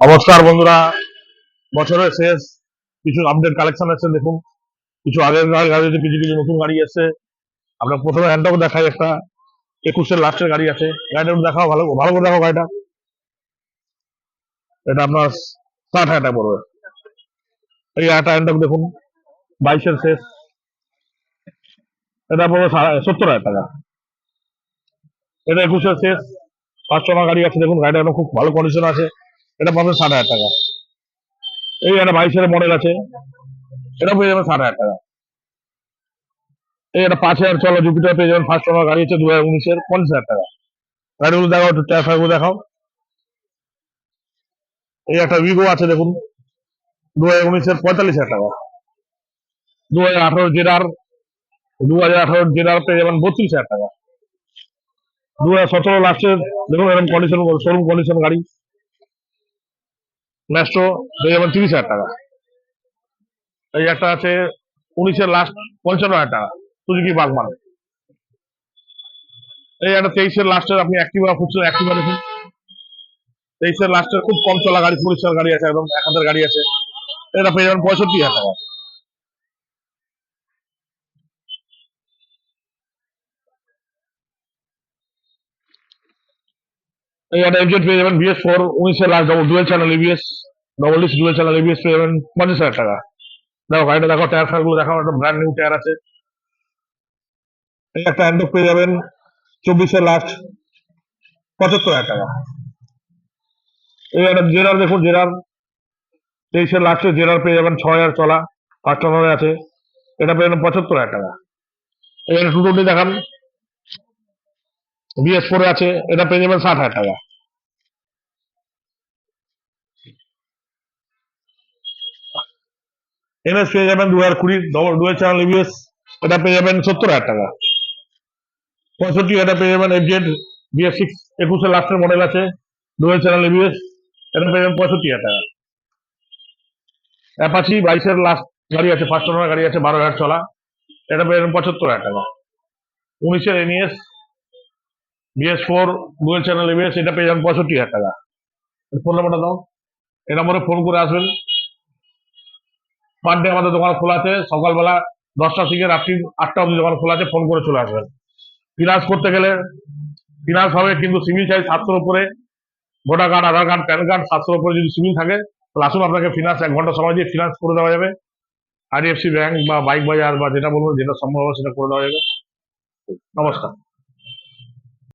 নমস্কার বন্ধুরা, বছরের শেষ কিছু আপডেট কালেকশন আছে দেখুন। কিছু আগের গাড়ি আছে, কিছু কিছু নতুন গাড়ি এসছে। আপনার প্রথমে হ্যান্ডটক দেখাই, একটা 21-এর লাস্টের গাড়ি আছে। গাড়িটা একটু দেখাও, ভালো ভালো করে দেখাও গাড়িটা। এটা আপনার 60,000 টাকা পড়বে। এই একটা হ্যান্ডটক দেখুন, 22-এর শেষ। এটা পড়বে 70,000 টাকা। এটা 21-এর শেষ, 5 টাকা গাড়ি আছে দেখুন। গাড়িটা এখন খুব ভালো কন্ডিশন আছে। এটা পাবেন 60,000 টাকা। এই একটা 22-এর মডেল আছে, এটা পেয়ে যাবেন 60,000 টাকা। এই একটা 5,000 চলো জুপিটার পেয়ে যাবেন। 5 টাকা গাড়ি আছে 2019-এর, 50,000 টাকা। গাড়িগুলো দেখাও, একটু টায়ার দেখাও। এই একটা ভিভো আছে দেখুন, 2019-এর, 45,000 টাকা। 2018 জেডার, 2018 জেডার পেয়ে যাবেন 32,000 টাকা। 2017 লাস্টের দেখুন, এরকম কন্ডিশন, শোরুম কন্ডিশন গাড়ি। ম্যাস্ট্রো পেয়ে যাবেন 30,000 টাকা। এই একটা আছে 19-এর লাস্ট, 55,000 টাকা, সুজুকি বাগমান। এই একটা 23-এর লাস্টের, আপনি অ্যাক্টিভা খুঁজছেন, অ্যাক্টিভা দেখুন। 23-এর লাস্টের খুব কম চলা গাড়ি, পরিষ্কার গাড়ি আছে, একদম 1 হাজার গাড়ি আছে। এটা পেয়ে যাবেন 65,000 টাকা। এই একটা এফজেড পেয়ে যাবেন BS4, 19-এর last, dual channel ABS, double disc dual channel ABS পেয়ে যাবেন 50,000 টাকা। দেখো গাড়িটা দেখো, টায়ার ফায়ার গুলো দেখাও, একটা ব্র্যান্ড নিউ টায়ার আছে। এই একটা হ্যান্ডবুক পেয়ে যাবেন 24-এর লাস্ট, 75,000 টাকা। এই একটা জেরার দেখুন, জেরার 23-এর লাস্টে জেরার পেয়ে যাবেন 6,000 চলা, 5 টাকা আছে। এটা পেয়ে যাবেন 75,000 টাকা। এই একটা 220 দেখান, BS4 আছে, এটা পেয়ে যাবেন 60,000 টাকা। এমএস পেয়ে যাবেন 2020 ডুয়েল চ্যানেল এবিএস, এটা পেয়ে যাবেন 70,000 টাকা। 65 এটা পেয়ে যাবেন এফজেড BS6, 21-এর লাস্টের মডেল আছে, ডুয়েল চ্যানেল এবিএস, এটা পেয়ে যাবেন 65,000 টাকা। অ্যাপাচি 22-এর লাস্ট গাড়ি আছে, 5 টাকা গাড়ি আছে, 12,000 চলা, এটা পেয়ে যাবেন 75,000 টাকা। 19-এর NES BS4 dual channel ABS, এটা পেয়ে যাবেন 65,000 টাকা। ফোন নাম্বারটা দাও, এই নম্বরে ফোন করে আসবেন। পার ডে আমাদের দোকান খোলা আছে, সকালবেলা 10টা থেকে রাত্রি 8টা অবধি দোকান খোলা আছে। ফোন করে চলে আসবেন। ফিনান্স করতে গেলে ফিনান্স হবে, কিন্তু সিভিল চাই 700-র উপরে। ভোটার কার্ড, আধার কার্ড, প্যান কার্ড 700-র উপরে যদি সিভিল থাকে, তাহলে আসুন, আপনাকে ফিনান্স 1 ঘন্টা সময় দিয়ে ফিনান্স করে দেওয়া যাবে। IDFC ব্যাংক বা বাইক বাজার বা যেটা বলবো, যেটা সম্ভব হবে সেটা করে দেওয়া যাবে। নমস্কার।